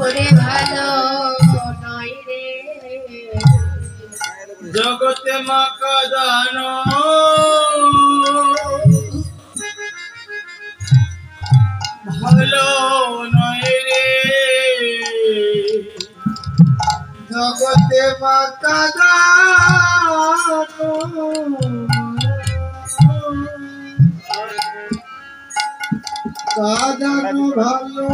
ওরে ভালো নয় রে জগতে মাকা দানো ভালো নয় রে জগতে মাতা দানো কাদানো ভালো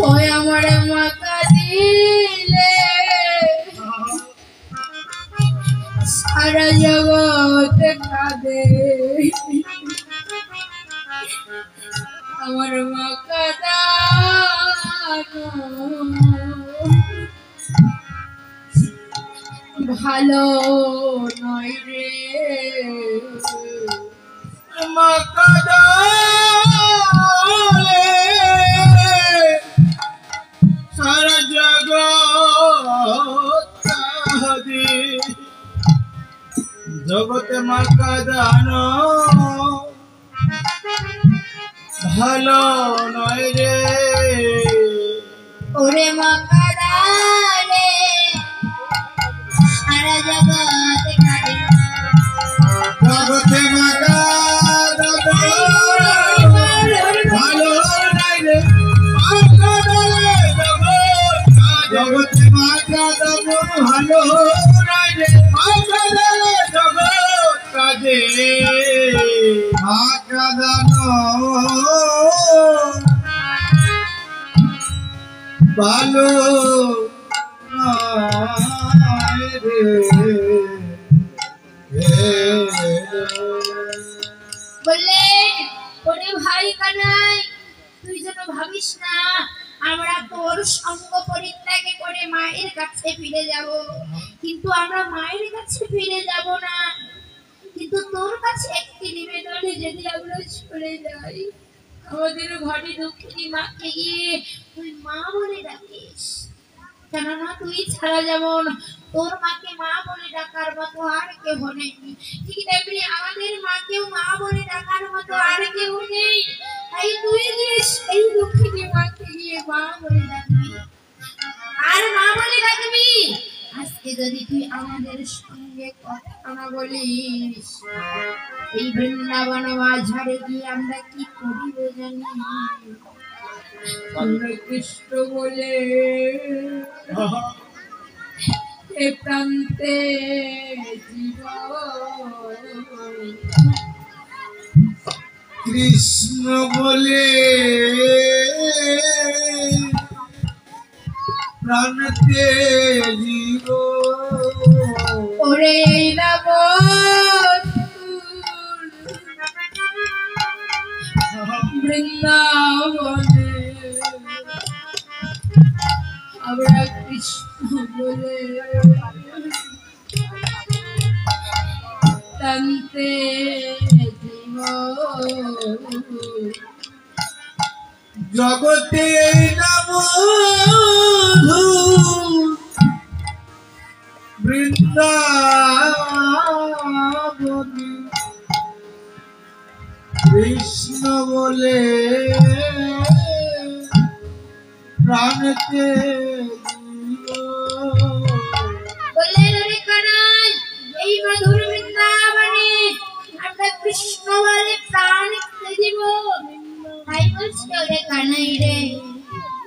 ওই আমার মাতা দিলে সারা জগৎ কাঁদে আমার মাকা দানো ভালো নয় রে মাকা দানে সারা জগৎ কাঁদে জগতে মাকা দানো ভালো নয় রে ওরে মাকা দানে সারা জগৎ কাঁদে জগতে মাতা দানো ভালো নয় রে মাকা দানে জগতে মাতা দানো ভালো নয় রে মাকা দানে জগৎ কাঁদে মাতা দানো ভালো নয় রে বললেন ওরে ভাই কানাই তুই যেন ভাবিস না আমরা তোর সঙ্গ পরিত্যাগ করে মায়ের কাছে ফিরে যাব কিন্তু আমরা মায়ের কাছে ফিরে যাব না কিন্তু তোর কাছে একটি নিবেদনে যদি আমরা চলে যাই আমাদের ঘরে দুঃখিনী মাকে গিয়ে তুই মা বলে ডাকিস কেননা তুই ছাড়া যেমন তোর মাকে মা বলে ডাকার মতো আর কেউ নেই ঠিক তেমনি আমাদের মাকেও মা বলে ডাকার মতো আর কেউ নেই তাই তুই গিয়ে সেই দুঃখিনী মাকে গিয়ে মা বলে ডাকবি আর মা বলে ডাকবি আজকে যদি তুই আমাদের সঙ্গে কথা না বলিস এই বৃন্দাবন বাজারে গিয়ে আমরা কি করিব জানি আমরা কৃষ্ণ বলে এ প্রান্তে কৃষ্ণ বলে প্রাণতে জীব ওরে নব বৃন্দাবনে আমরা কৃষ্ণ বলে প্রান্তে জীব জগতে নাম বৃন্দাবনে কৃষ্ণ বলে প্রাণতে বললেন ওরে কানাই এই মধুর বৃন্দাবনে আমরা কৃষ্ণ বলে প্রাণ দিব তাই বলছি ওরে কানাই রে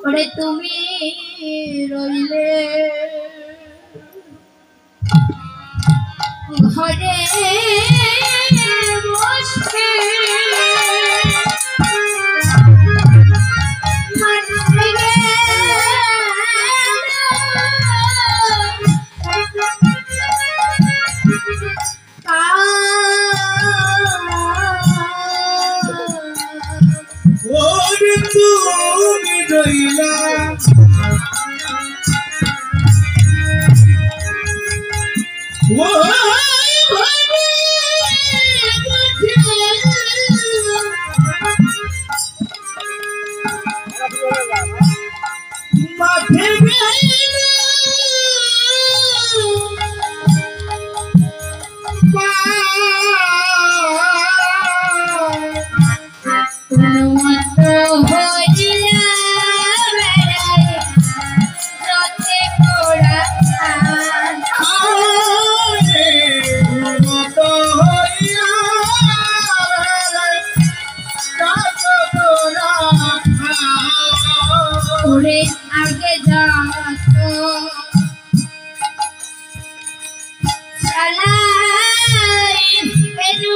ওরে তুমি রইলে ঘরে বসে ওরে তুমি রইলা মাঠে অনুমত ওরে আগে যত চালাই পেনু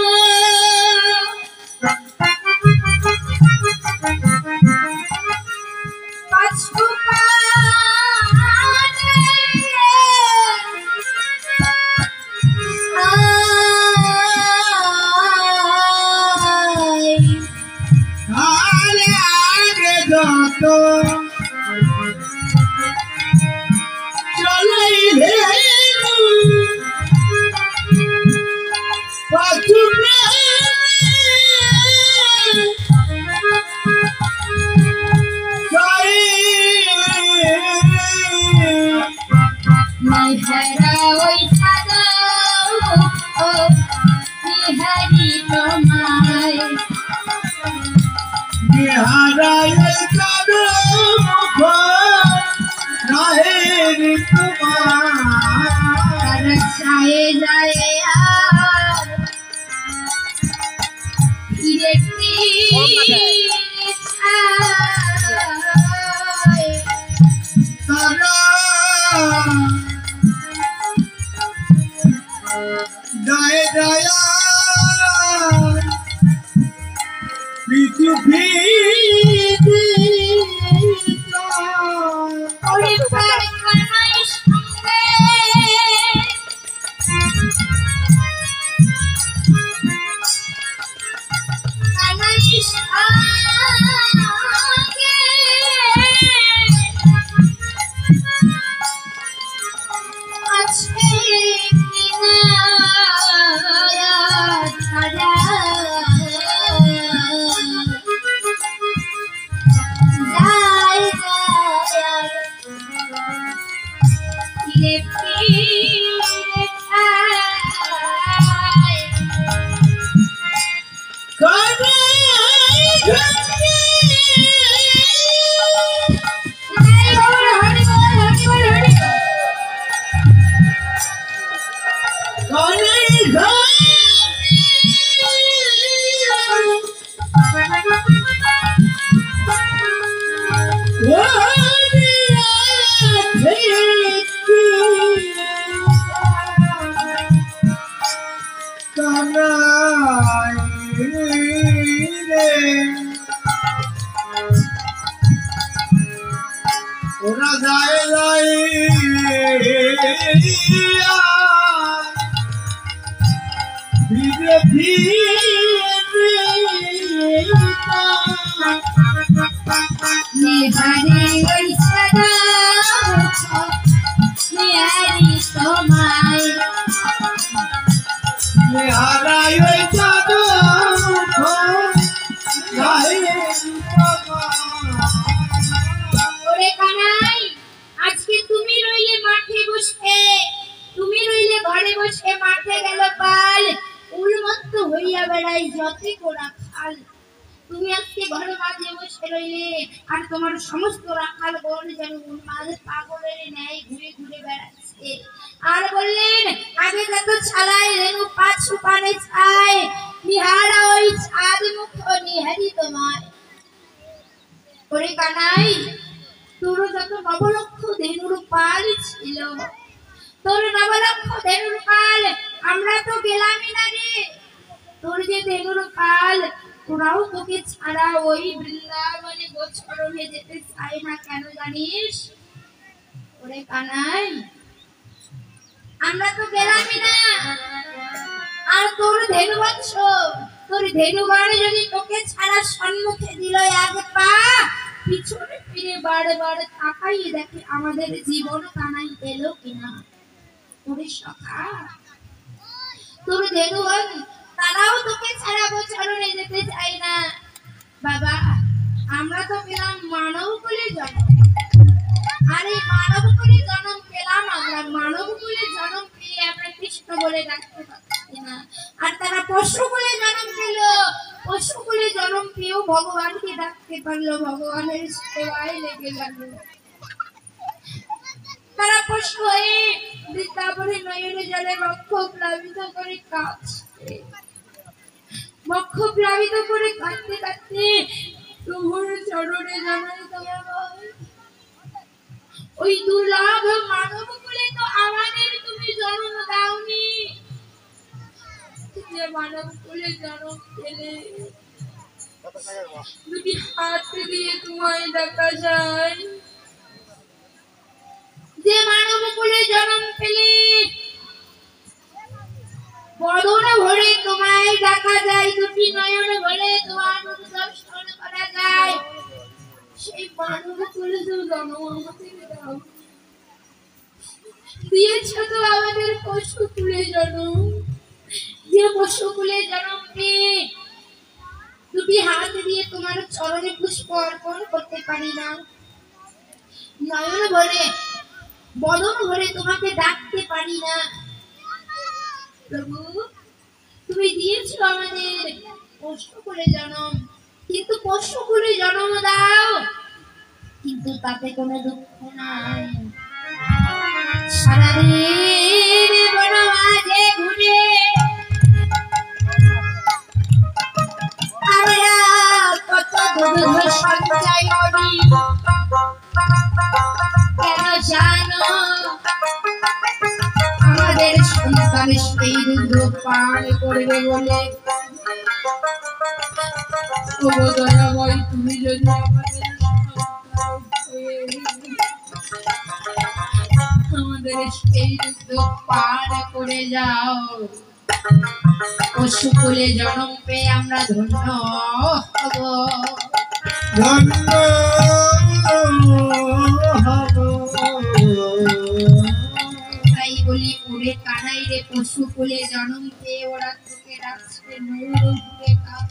সমস্ত রাখাল গণ যেন পাগলের ন্যায় ঘুরে ঘুরে বেড়াচ্ছে আর বললেন আগে যত ছালাই রেণু পাঁচ পানে ছায় নিহারা ওই চাঁদ মুখ নিহারি তোমায় ওরে কানাই তোর যত নবলক্ষ ধেনুর পাল ছিল তোর নবলক্ষ ধেনুর পাল আমরা তো গেলামই না রে তোর যে ধেনুর পাল তোরাও তোকে ছাড়া ওই বৃন্দাবনে গোচরণে যেতে চায় না কেন জানিস ওরে কানাই আমরা তো গেলামই না আর তোর ধেনুবংশ তোর ধেনুগণ যদি তোকে ছাড়া সম্মুখে দিল এক পা পিছনে ফিরে বারবার তাকাইয়ে দেখে আমাদের জীবন কানাই এলো কিনা ওরে সখা তোর ধেনুগণ তারাও তোকে ছাড়া গোচরণে যেতে চায় না বাবা আমরা তো পেলাম মানব কুলে জন্ম আর এই মানব কুলে জন্ম পেলাম আমরা মানব কুলে জন্ম পেয়ে আমরা কৃষ্ণ বলে ডাকতে পারছি না আর তারা পশু কুলে জন্ম পেল পশু কুলে জন্ম পেয়েও ভগবানকে ডাকতে পারলো ভগবানের সেবায় লেগে গেল তারা পশু হয়ে বৃন্দাবনে নয়নে জলে বক্ষ প্লাবিত করে কাঁদছে বক্ষ প্লাবিত করে কাঁদতে কাঁদতে প্রভুর চরণে জানাই তোমার ওই দুর্লভ মানব কুলে তো আমাদের তুমি জন্ম দাওনি, যে মানব কুলে জন্ম পেলে দুটি হাত দিয়ে তোমায় ডাকা যায়, যে মানব কুলে জন্ম পেলে বদন ভরে তোমায় ডাকা যায়, দুটি নয়ন ভরে তোমার দর্শন করা যায়, সেই মানব কুলে তো জন্ম আমাদের দাও, দিয়েছ তো আমাদের পশু কুলে জন্ম, যে পশু কুলে জন্ম পেয়ে দুটি হাত দিয়ে তোমার চরণে পুষ্প অর্পণ করতে পারি না, নয়ন ভরে বদন ভরে তোমাকে ডাকতে পারি না। প্রভু, তুমি দিয়েছ আমাদের পশু কুলে জন্ম, কিন্তু পশু কুলে জন্ম দাও, কিন্তু তাতে কোনো দুঃখ নাই। সারাদিন বড় মাঝে ঘুরে আমরা কত দুধ সঞ্চয় করি, কেন জানো? আমাদের সন্তান সেই দুধ পান করবে বলে। ওগো দয়াময়, তুমি যদি আমাদের আমাদের সেই দুধ পান করে যাও, পশু কুলে জন্ম পেয়ে আমরা ধন্য হব, ধন্য হব। তাই বলি ওরে কানাই রে, পশু কুলে জন্ম পেয়ে ওরা তোকে রাখছে নৌরূপে কাজ।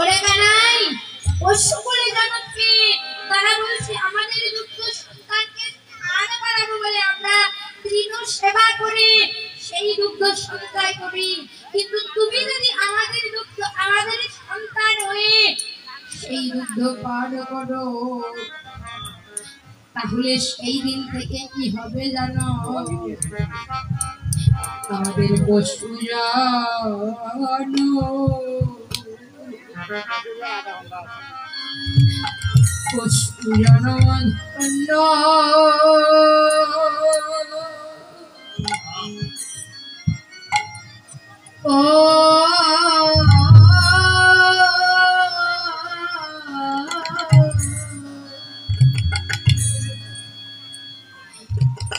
ওরে কানাই, পশু কুলে জন্ম পেয়ে তারা বলছে আমাদের দুঃখ সন্তানকে স্নান করাবো বলে আমরা তৃণ সেবা করি, সেই দুগ্ধ সঞ্চয় করি, কিন্তু তুমি যদি আমাদের দুগ্ধ আমাদের সন্তান হয়ে সেই দুগ্ধ পান করো, তাহলে সেই দিন থেকে কি হবে জানো? আমাদের পশু জানো, পশু জনম ধন্য, ও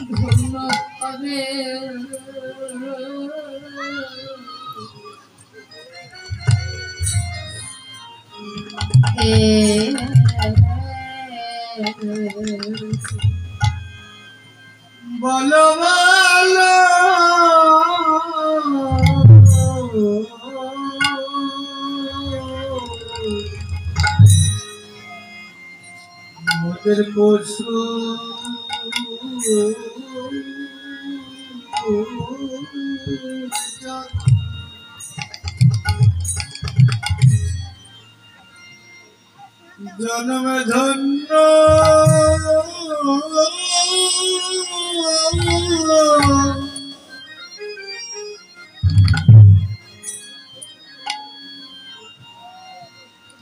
ধন্য হবে। বলো বলো মোদের পশু জন্মে ধন্য,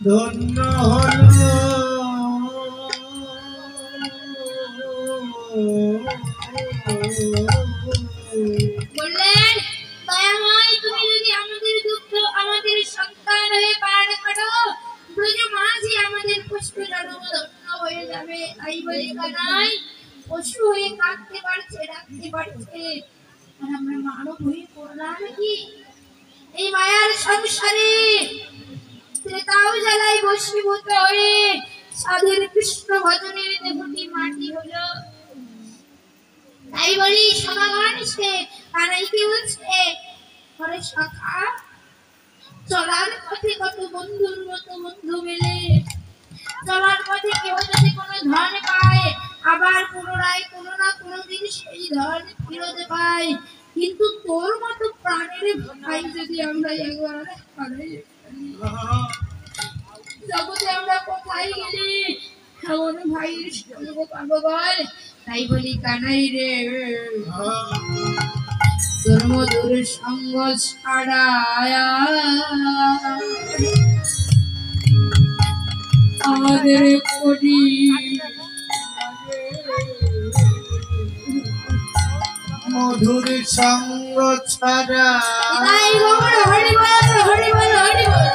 ধন্য হলো বললেন, দয়াময়, তুমি যদি আমাদের দুঃখ আমাদের সন্তান হয়ে পার করো, ব্রজ মাঝি আমাদের পুষ্প জন্ম ধন্য হয়ে যাবে। তাই বলি কানাই, পশু হয়ে কাঁদতে পারছে, ডাকতে পারছে, আর আমরা মানব হয়ে পড়লাম কি এই মায়ার সংসারে? ত্রেতাও জ্বালায় বশীভূত হয়ে সাধুর কৃষ্ণ ভজনের দেহটি মাটি হলো। তাই বলি সমাগম সে কানাই কি বলছে, ঘরে সখা চলার পথে কত বন্ধুর মতো বন্ধু মেলে, চলার পথে কেউ যদি কোনো ধন পায়, আবার পুনরায় কোনো না কোনো দিন সেই ধন ফিরতে পায়, কিন্তু তোর মতো প্রাণের ভাই যদি আমরা একবার হারাই জগতে আমরা কোথায় গেলি এমন ভাইয়ের সঙ্গ পাবো বল? তাই বলি কানাই রে, তোর মধুর সঙ্গ ছাড়া আমাদের করি মধুর সঙ্গ ছাড়া হরি বল হরি বল হরি বল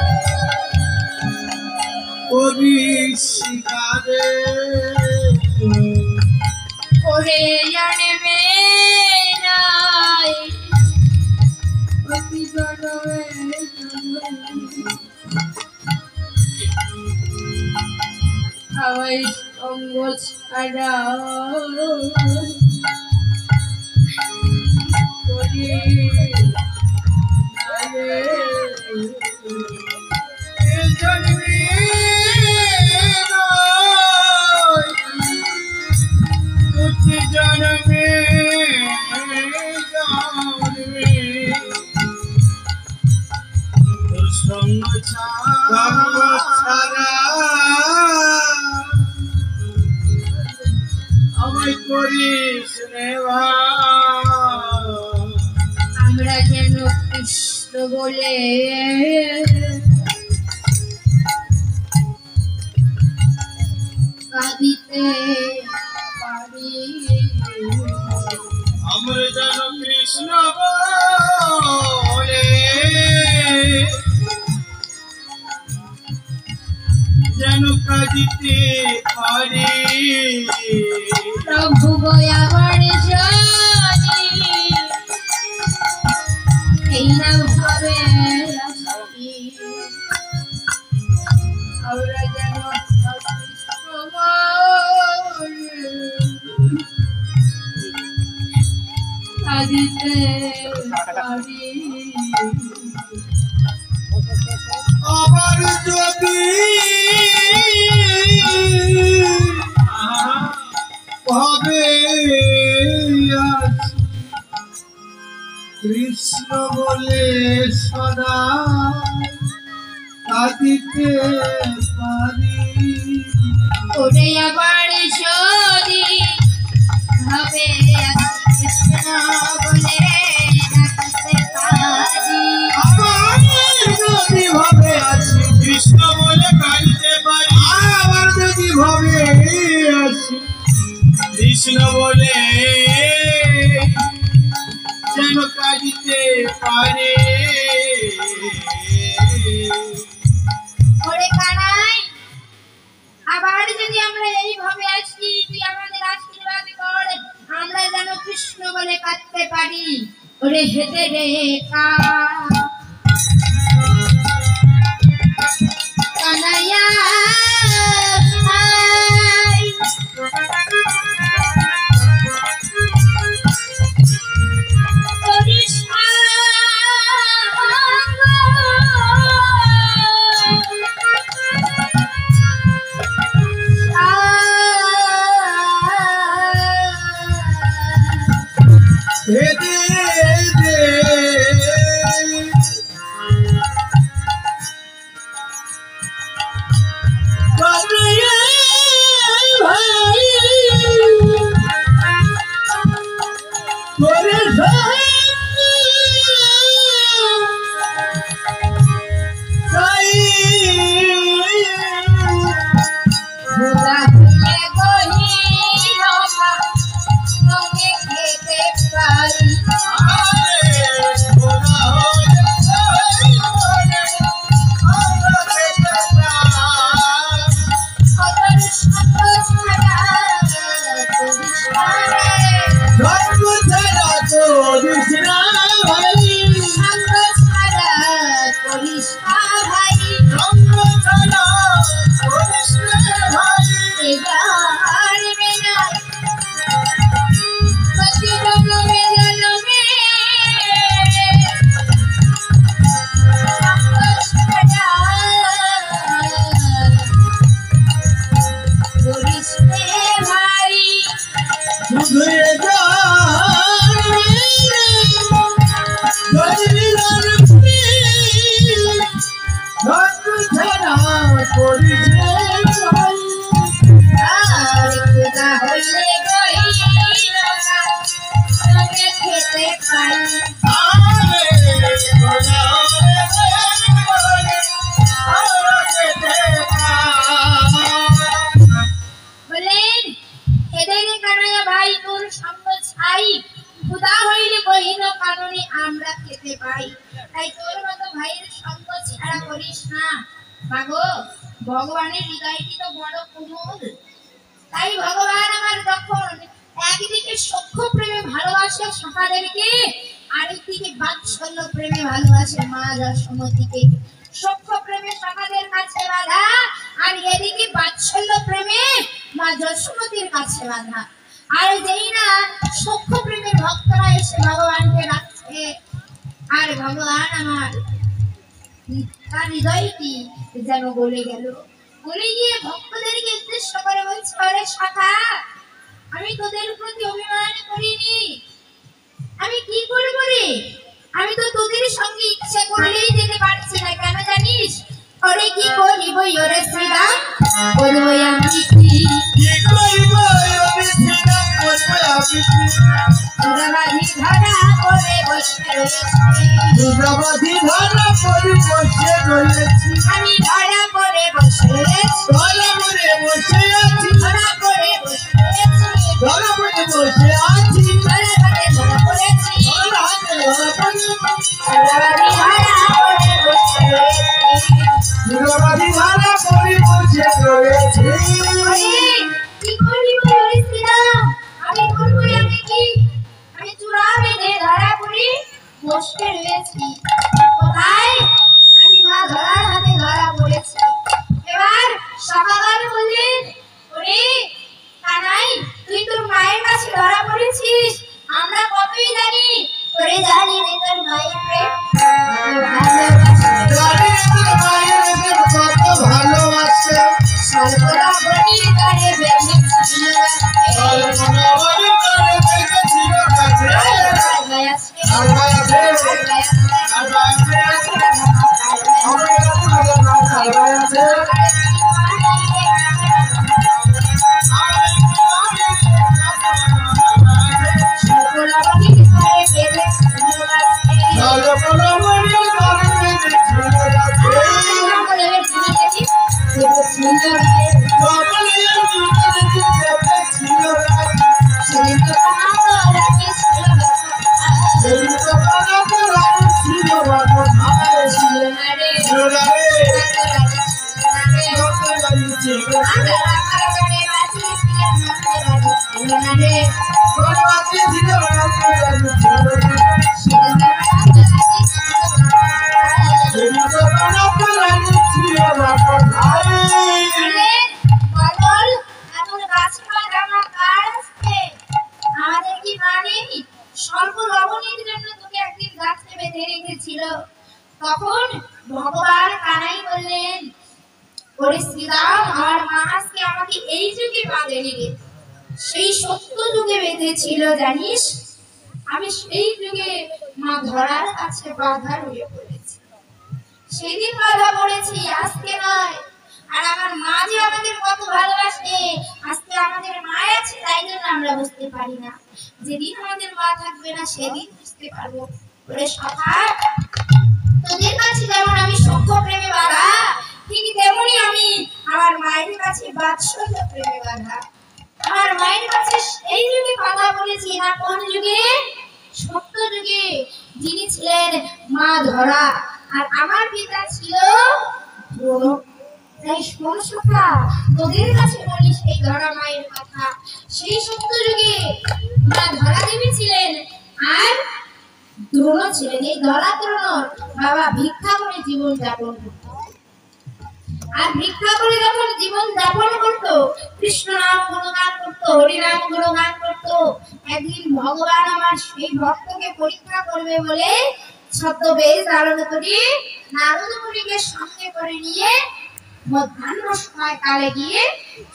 করিস কারে ওরে জানবে নাই অতি জনমে আমায় সঙ্গ ছাড়া করি জন্মে জন্মে সঙ্গ ছাড়া আমায় করিস রে আমরা যেন কৃষ্ণ বলে কাঁদিতে পারি আমরা যেন কৃষ্ণ বলে যেন কাঁদিতে পারি প্রভু গয়াবার জানি এই না ভাবে আসি আমরা যেন কাঁদিতে পারি আবার যদি ভাবে কৃষ্ণ বলে সদা কাঁদিতে পারি ওরে আবার যদি ভাবে কৃষ্ণ বলে ডাকতে পারি আবার যদি ভাবে আছি কৃষ্ণ বলে কাঁদিতে পারি আবার যদি ভাবে আছি কৃষ্ণ বলে যেন কাঁদিতে পারে ওরে কানাই আবার যদি আমরা এইভাবে আসি তুই আমাদের আশীর্বাদ কর আমরা যেন কৃষ্ণ বলে কাঁদতে পারি ওরে হেতে রে কানাইয়া Hare তোর মতো ভাইয়ের সঙ্গ ছাড়া করিস না। মাগো, ভগবানের হৃদয়টি তো বড় কোমল। তাই ভগবান আমার যখন একদিকে সখ্য প্রেমে ভালোবাসে সখাদেরকে, আরেকদিকে বাৎসল্য প্রেমে ভালোবাসে মা যশোমতীকে। সখ্য প্রেমে সখাদের কাছে বাধা, আর এদিকে বাৎসল্য প্রেমে মা যশোমতীর কাছে বাধা। আর যেই না সখ্য প্রেমের ভক্তরা এসে ভগবানকে ডাকছে, আর ভগবান আমার তার হৃদয়টি যেন গলে গেল। গলে গিয়ে ভক্তদেরকে উদ্দেশ্য করে বলছে, আরে সখা, আমি তোদের প্রতি অভিমান করিনি, আমি কি করব রে? আমি তো তোদের সঙ্গে ইচ্ছা করলেই যেতে পারছি না, কেন জানিস? ওরে কি করিব ওরে শ্রীরাম, বলবো আমি কি করিব আমি শ্রীরাম, বলবো আমি দুর্গাবাধি ধরা করে বসে রয়েছি, দুর্গাবাধি ধরা করে বসে রয়েছি, আমি ধরা করে বসে রয়েছি, ধরা করে বসে আছি, ধরা করে বসে রয়েছি, ধরা করে বসে আছি, ধরা করে ধরা পড়েছি, ধরা হাতে ধরা পড়েছি, দুর্গাবাধি ধরা করে বসে রয়েছি। দুর্গাবাধি ধরা করে বসে রয়েছি। কি করিব ওরে শ্রীরাম, আমি করবো আমি কি? আমি চূড়া বেঁধে ধরা পড়ি বসে রয়েছি। কোথায়? আমি মা ধরার হাতে ধরা পড়েছি। এবার সকালবেলা বললেন, ওরে কানাই, তুই তোর মায়ের কাছে ধরা পড়েছিস, আমরা কতই জানি। ওরে জানি রে তোর মায়ের প্রেম, জানি তোর মায়ের প্রেম কত ভালোবাসে, সর্বদা বনির করে বেঁধেছিল সর্বনাবলী করে বেঁধেছিল কাছে, আর গাছে, আর গাছে আছে, আর গাছে সর্বনাবলী করে বেঁধেছিল কাছে, কমলের দুধের দুধে ছিল রাখি, সেই তো পানাতে রাখি ছিল বাবা ভাই ছিল রে, কত রাখি ছিল রে, কত রাখি ছিল, কত রাখি ছিল রে, সেই তো পানাতে রাখি ছিল বাবা ভাই। আমাদের কি মানে স্বল্প লবণের জন্য তোকে একদিন গাছে বেঁধে রেখেছিল। তখন ভগবান কানাই বললেন, ওরে শ্রীরাম, আমার মা আজকে আমাকে এই যুগে বাঁধেনি রে, সেই সত্য যুগে বেঁধেছিল জানিস। আমি সেই যুগে মা ধরার কাছে বাধা হয়ে পড়েছি, সেদিন বাধা পড়েছি, আজকে নয়। আর আমার মা যে আমাদের কত ভালোবাসে, আজকে আমাদের মা আছে তাই জন্য আমরা বুঝতে পারি না, যেদিন আমাদের মা থাকবে না সেদিন বুঝতে পারবো। ওরে সখা, তোদের কাছে যেমন আমি সখ্য প্রেমে বাধা, ঠিক তেমনি আমি আমার মায়ের কাছে বাৎসল্য প্রেমে বাধা। আমার মায়ের কাছে এই যুগে বাধা পড়েছি না, কোন যুগে? সত্য যুগে, যিনি ছিলেন মা ধরা, আর আমার পিতা ছিল দ্রোণ। তাই শোন সখা, তোদের কাছে বলিস এই ধরা মায়ের কথা। সেই সত্য যুগে মা ধরা দেবী ছিলেন আর দ্রোণ ছিলেন। এই ধরা দ্রোণ বাবা ভিক্ষা করে জীবন যাপন করত, আর ভিক্ষা করে যখন জীবন যাপন করত, কৃষ্ণ নাম গুণগান করত, হরি নাম গুণগান করত। একদিন ভগবান আমার সেই ভক্তকে পরীক্ষা করবে বলে ছদ্মবেশ ধারণ করে নারদ মুনিকে সঙ্গে করে নিয়ে মধ্যাহ্ন সময় কালে গিয়ে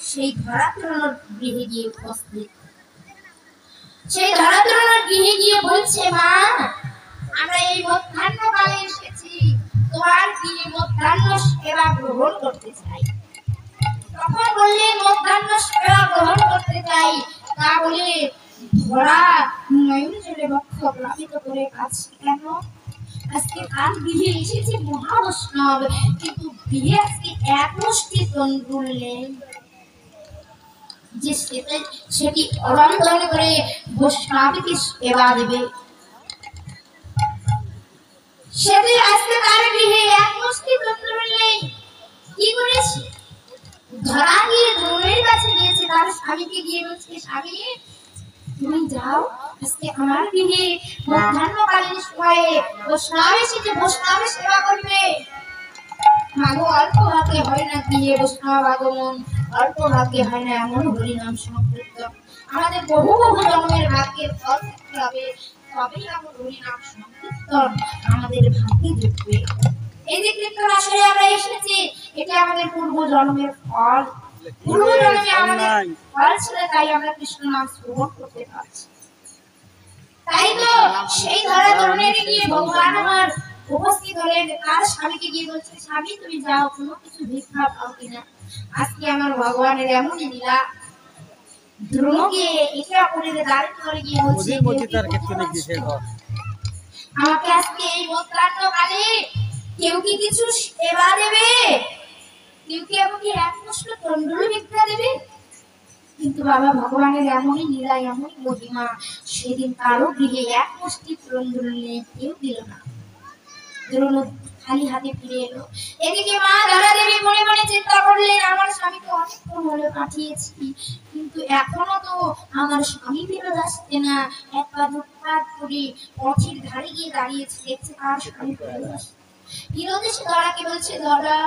সেই ধরাতরণের গৃহে গিয়ে উপস্থিত। সেই ধরাতরণের গৃহে গিয়ে বলছে, মা, আমরা এই মধ্যাহ্ন কালে এসেছি, তোমার গৃহে মধ্যাহ্ন সেবা গ্রহণ করতে চাই। তখন বললেন, মধ্যাহ্ন সেবা গ্রহণ করতে চাই, তা বলে ধরা নয়ন জলে বক্ষ প্লাবিত করে কাছে কেন? আজকে কাল বিয়ে এসেছে মহাবৈষ্ণব, কিন্তু বিয়ে আজকে এক মুষ্টি তন্ডুললেন যে সেটি অরন্ধন করে বৈষ্ণবকে সেবা দেবে। সেদিন আজকে তার গৃহে এক মুষ্টি তন্দ্র নেই, কি করেছে? ধরা গিয়ে দ্রোণের কাছে গিয়েছে, তার স্বামীকে গিয়ে বলছে, স্বামী তুমি যাও, আজকে আমার গৃহে মধ্যাহ্নকালীন সময়ে বৈষ্ণব এসেছে, বৈষ্ণবের সেবা করবে। মাগো অল্প ভাগে হয় না গৃহে বৈষ্ণব আগমন, অল্প ভাগ্যে হয় না এমন হরিনাম সংকীর্তন। আমাদের বহু বহু জন্মের ভাগ্যের ফল থাকতে হবে, তবেই এমন হরিনাম সংকীর্তন আমাদের ভাগ্যে জুটবে। এই যে কীর্তন আসরে আমরা এসেছি, এটা আমাদের পূর্ব জন্মের ফল। পূর্ব জন্মে আমাদের ফল ছিল, তাই আমরা কৃষ্ণ নাম শ্রবণ করতে পারছি। তাই তো সেই ধরা ধরনের গিয়ে ভগবান আমার উপস্থিত হলেন, তার স্বামীকে গিয়ে বলছে, স্বামী তুমি যাও, কোনো কিছু ভিক্ষা পাও কিনা। আজকে আমার ভগবানের এমনই লীলা। দ্রোণকে এটা করে দাঁড়িয়ে করে গিয়ে বলছে, আমাকে আজকে এই মধ্যাহ্নকালে কেউ কি কিছু সেবা দেবে, কেউ কি আমাকে এক মুষ্টি তন্দ্র ভিক্ষা দেবে? কিন্তু বাবা ভগবানের এমনই লীলা, এমনই মহিমা, সেদিন কারো গৃহে এক মুষ্টি তন্দ্র নিয়ে কেউ দিল না। দ্রোণ খালি হাতে ফিরে এলো। এদিকে মা ধরা দেবী মনে মনে চিন্তা করলেন, আমার স্বামীকে অনেকক্ষণ হলো পাঠিয়েছি, কিন্তু এখনো তো আমার স্বামী ফেরত আসছে না। একবার উৎপাত করে পথের ধারে গিয়ে দাঁড়িয়েছে, দেখছে আর স্বামী ফেরত আসছে। ফিরত এসে ধরাকে বলছে, ধরা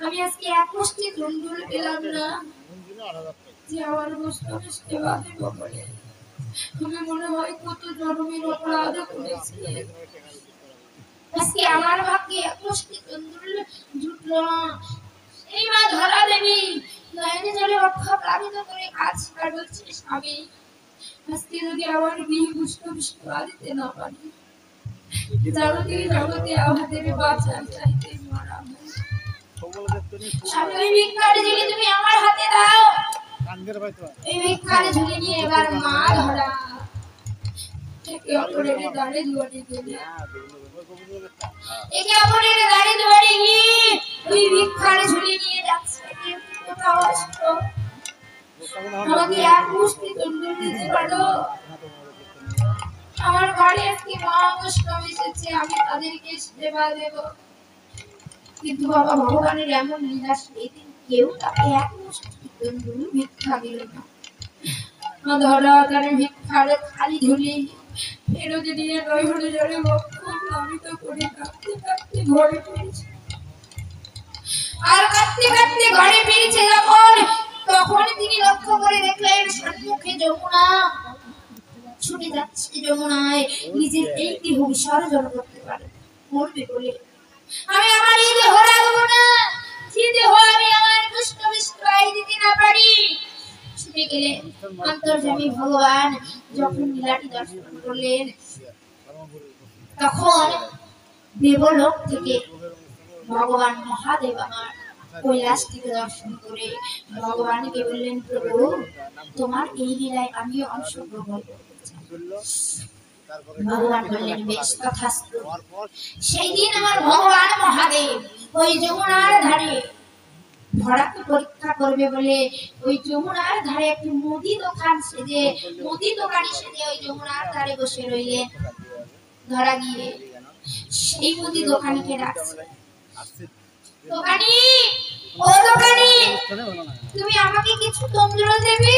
আমি আজকে এক মুষ্টি তন্দ্র পেলাম না, যে আমার বৈষ্ণবের সেবা দেব বলে তুমি মনে হয় কত জন্মের অপরাধ করেছি। আজকে আমার ভাগ্যে এক মুষ্টি তন্দ্র জুটলো না। এই মা ধরা দেবী নয়নে জলে অক্ষ প্লাবিত করে কাজ আর বলছে, স্বামী আজকে যদি আমার গৃহে বৈষ্ণব সেবা দিতে না পারি, জগতে জগতে আমাদের বাঁচার চাইতে মারা হয়। স্বামী ভিক্ষার ঝুলি তুমি আমার হাতে দাও। এই ভিক্ষার ঝুলি নিয়ে এবার মা ধরা একে অপরের দাঁড়ে দুয়ারে গেলে, একে অপরের দাঁড়ে দুয়ারে গিয়ে ওই ভিক্ষার ঝুলি নিয়ে যাচ্ছে। কেউ কোথাও আসতো, আমাকে এক মুষ্টি তন্দ্র দিতে পারো? আমার ঘরে আজকে মা বৈষ্ণব এসেছে, আমি তাদেরকে সেবা দেব। কিন্তু বাবা ভগবানের এমন লীলা, সেদিন কেউ তাকে এক মুষ্টি তন্দ্র ভিক্ষা দিল না। ধরা তার ভিক্ষার খালি ঝুলি ফেরত দিয়ে নয়নে জলে বক্ষ প্লাবিত করে কাঁদতে কাঁদতে ঘরে ফিরেছে। আর কাঁদতে কাঁদতে ঘরে ফিরেছে যখন, তখন তিনি লক্ষ্য করে দেখলেন সম্মুখে যমুনা ছুটে যাচ্ছে। যমুনায় নিজের এই দেহ বিসর্জন করতে পারে মরবে বলে, আমি আমার এই দেহ রাখবো না, যে দেহ আমি আমার দুষ্ট বিষ্ণু দিতে না পারি। ছুটে গেলেন অন্তর্যামী ভগবান। যখন লীলাটি দর্শন করলেন, তখন দেবলোক থেকে ভগবান মহাদেব আমার কৈলাস থেকে দর্শন করে ভগবানকে বললেন, প্রভু তোমার এই লীলায় আমিও অংশগ্রহণ করতে চাই। ভগবান বললেন, বেশ তথাস্তু। সেই দিন আমার ভগবান মহাদেব ওই যমুনার ধারে ধরাকে পরীক্ষা করবে বলে ওই যমুনার ধারে একটি মুদি দোকান সেজে, মুদি দোকানি সেজে ওই যমুনার ধারে বসে রইলেন। ধরা গিয়ে সেই মুদি দোকানিকে ডাকছে, দোকানি ও দোকানি, তুমি আমাকে কিছু তন্দ্র দেবে?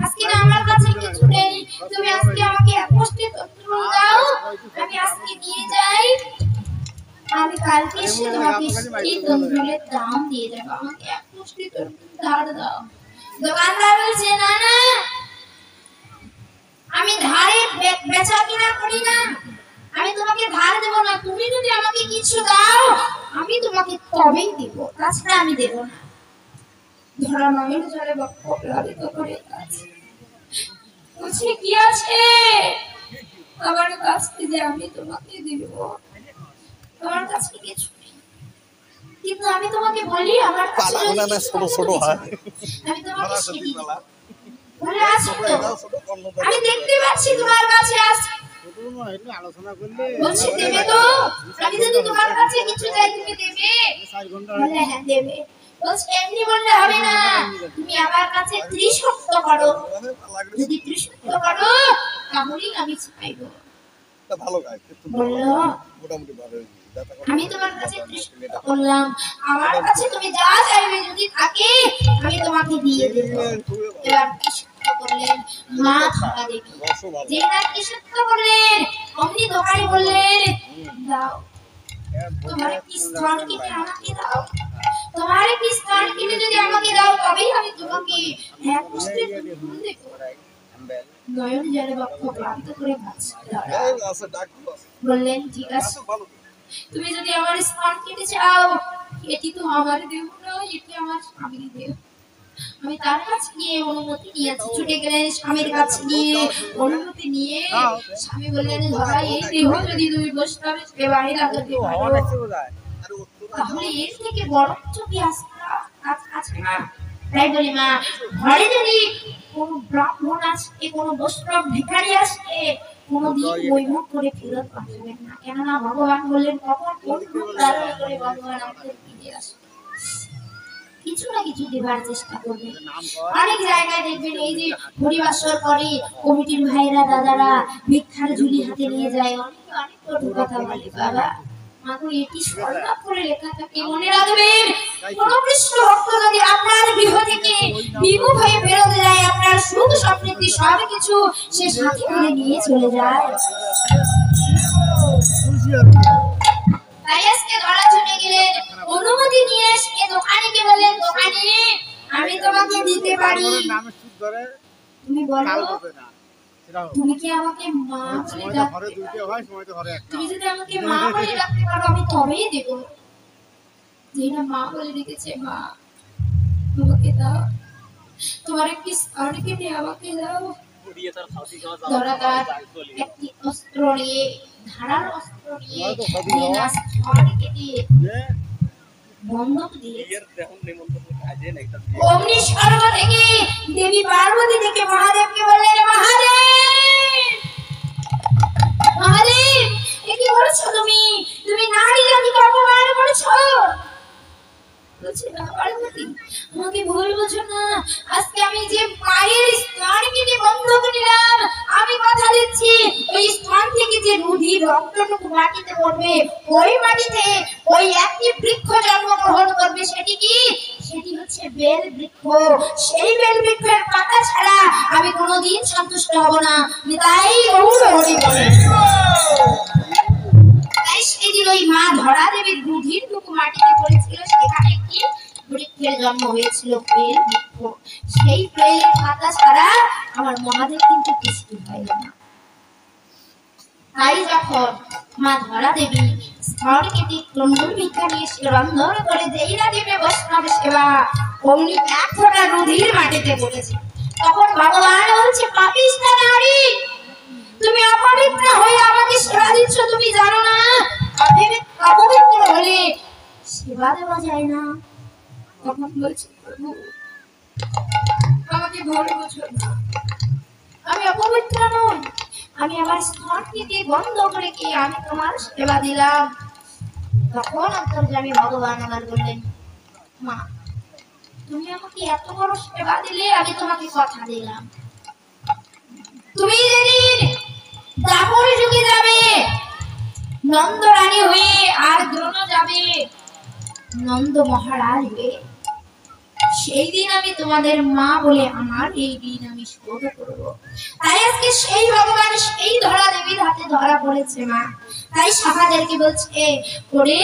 আজকে না আমার কাছে কিছু নেই, তুমি আজকে আমাকে এক মুষ্টি তন্দ্র দাও, আমি আজকে নিয়ে যাই, আমি কালকে এসে তোমাকে এই তন্দ্রের দাম দিয়ে যাবো, আমাকে এক মুষ্টি তন্দ্র ধার দাও। দোকানদার বলছে, না না, আমি ধারে বেচা কিনা করি না, আমি তোমাকে ধার দেব না, তুমি যদি আমাকে কিছু দাও আমি তোমাকে তবেই দিব, তাছাড়া আমি দেব না। ধরা নয়ন জলে বক্ষ প্লাবিত করে আছে, বলছে, কি আছে আমার কাছে যে আমি তোমাকে দিব? আমার কাছে কিছু নেই, কিন্তু আমি তোমাকে বলি আমার কাছে ছোট ছোট হয়, আমি তোমাকে সেটি দিব। বলে, আছে তো, আমি দেখতে পাচ্ছি তোমার কাছে আছে। বলছে, দেবে তো? আমি যদি তোমার কাছে কিছু চাই তুমি দেবে? বলে, হ্যাঁ দেবে। বলছে, এমনি বললে হবে না, তুমি আমার কাছে ত্রিশক্ত করো, যদি ত্রিশক্ত করো তাহলেই আমি চাইবো। ভালো গায় কিন্তু বললো মোটামুটি ভালো আমি তোমার কাছে কৃষ্ণ করলাম, আমার কাছে তুমি যা চাইবে যদি থাকে আমি তোমাকে দিয়ে দেব। এবার কৃষ্ণ করলেন মা ধরা দেবী, যে না কৃষ্ণ করলেন অমনি দোকানে বললেন দাও তোমার কি স্তন কিনে আমাকে দাও, তোমার কি স্তন কিনে যদি আমাকে দাও তবেই আমি তোমাকে এক মুষ্টির দুধ দেব। নয়ন জলে বক্ষ প্লাবিত করে বললেন ঠিক আছে, তুমি যদি আমার স্তন কিনতে চাও এটি তো আমার দেহ নয়, এটি আমার স্বামীর দেহ। আমি তার কাছে গিয়ে অনুমতি নিয়েছি, ছুটে গেলেন স্বামীর কাছে গিয়ে অনুমতি নিয়ে স্বামী বললেন ধরা এই দেহ যদি তুমি বৈষ্ণবের সেবায় লাগাতে পারো তাহলে এর থেকে বড় কিছু কি আছে না। তাই বলি মা ঘরে যদি কোন ব্রাহ্মণ আসে কোন বৈষ্ণব ভিখারি আসে কোনদিন বৈভব করে ফেরত পাঠাবেন না, কেননা ভগবান বললেন কখন কোন রূপ ধারণ করে ভগবান আমাদের ফিরে আসে কিছু না কিছু দেবার চেষ্টা করবে। অনেক জায়গায় দেখবেন এই যে হরিবাসর করে কমিটির ভাইরা দাদারা ভিক্ষার ঝুলি হাতে নিয়ে যায়, অনেকে অনেক কটু কথা বলে। বাবা মাগো এটি স্বর্ণাপ করে লেখা থাকে, মনে রাখবেন কোন কৃষ্ণ ভক্ত যদি আপনার গৃহ থেকে বিমুখ হয়ে ফেরত যায় আপনার সুখ সমৃদ্ধি সব কিছু সে সাথে করে নিয়ে চলে যায়। তাই আজকে ধরা ছুটে গেলেন অনুমতি নিয়ে এসে দোকানিকে বললেন দোকানি আমি তোমাকে দিতে পারি, তুমি বলো তুমি কি আমাকে মা বলে ডাকতে তুমি যদি আমাকে মা বলে ডাকতে পারো আমি তবেই দেব। যেটা মা বলে ডেকেছে মা তোমাকে দাও, তোমার একটি স্তন কেটে আমাকে দাও। ধরাদার একটি অস্ত্র নিয়ে ধারার অস্ত্র নিয়ে স্তন কেটে বন্ধক দিয়েছে। অগ্নি স্বর্গ থেকে দেবী পার্বতী থেকে মহাদেবকে বললেন মহাদেব মহাদেব এ কি করছো তুমি, তুমি নারী জাতিকে অপমান করছো। বলছে না পার্বতী আমাকে ভুল বুঝো না, আজকে আমি যে মায়ের স্তন কেটে বন্ধক নিলাম আমি কথা দিচ্ছি ওই স্তন থেকে যে রুধির রক্তটুকু মাটিতে পড়বে ওই মাটিতে ওই একটি বৃক্ষ জন্মগ্রহণ করবে। সেটি কি, সেটি হচ্ছে বেল বৃক্ষ। সেই বেল বৃক্ষের পাতা ছাড়া আমি কোনোদিন সন্তুষ্ট হব না। তাই তাই সেদিন ওই মা ধরা দেবীর রুধির টুকু মাটিতে পড়েছিল, সেখানে একটি বৃক্ষের জন্ম হয়েছিল বেল বৃক্ষ। সেই বেলের পাতা ছাড়া আমার মহাদেব কিন্তু পুষ্টি হয় না। তাই যখন মা ধরা দেবী স্তন কেটে তন্ডুল ভিক্ষা নিয়ে রন্ধন করে যেই না দেবে বৈষ্ণব সেবা অমনি এক ফোঁটা রুধির মাটিতে পড়েছে। তখন ভগবান বলছে পাপিষ্ঠ নারী তুমি অপবিত্র হয়ে আমাকে সেবা দিচ্ছ, তুমি জানো না অপবিত্র হলে সেবা দেওয়া যায় না। তখন বলছে প্রভু আমাকে ভুল বুঝো না, আমি অপবিত্র নই, আমি আমার স্তন কেটে বন্ধ করে কি আমি তোমার সেবা দিলাম। তখন অন্তর্যামী ভগবান আমার বললেন মা তুমি আমাকে এত বড় সেবা দিলে আমি তোমাকে কথা দিলাম তুমি যেদিন দাপর যুগে যাবে নন্দ রানী হয়ে আর দ্রোণ যাবে নন্দ মহারাজ হয়ে সেই দিন আমি তোমাদের মা বলে আমার এই দিন আমি শোধ করব। তাই আজকে সেই ভগবান সেই ধরা দেবীর হাতে ধরা পড়েছে মা। তাই সখাদেরকে বলছে ওরে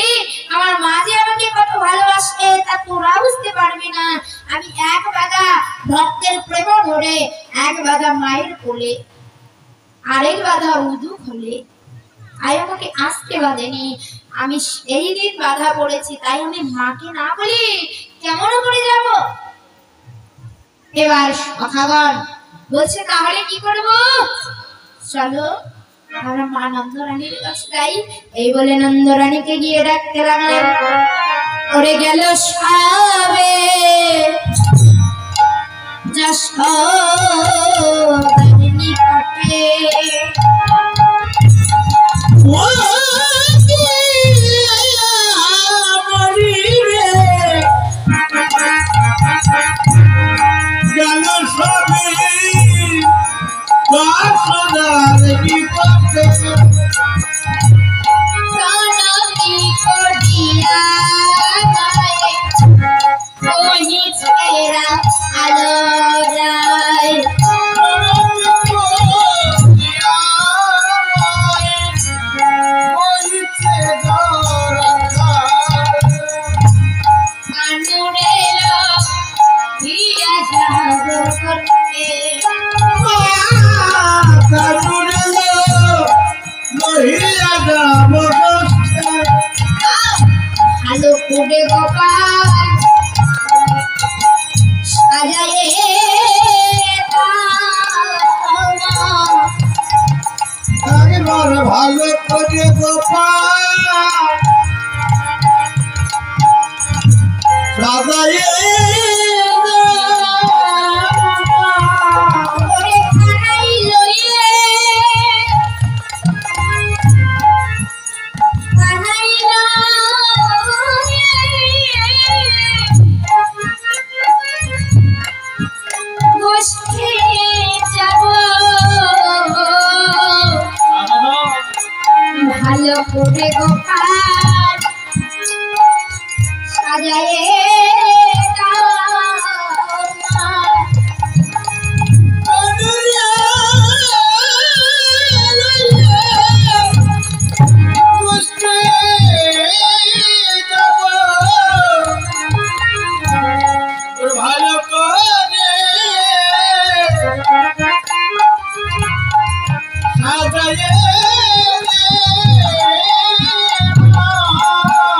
আমার মা যে আমাকে কত ভালোবাসে তা তোরা বুঝতে পারবি না। আমি এক বাধা ভক্তের প্রেম ধরে এক বাধা মায়ের কোলে আরেক বাধা উদু খোলে। তাই আমাকে আজকে বাঁধেনি, আমি সেই দিন বাধা পড়েছি। তাই আমি মাকে না বলি কেমন করে যাব। এবার সখাগণ বলছে তাহলে কি করব, চলো আমরা মা নন্দরানীর কাছে যাই। এই বলে নন্দরানীকে গিয়ে ডাকতে লাগলেন। ওরে গেল সবে যশোদার নিকটে That's করে গোপাল সাজায়ে একবার ভালো করে গোপাল সাজায়ে ভালো করে গোপাল সাজায়ে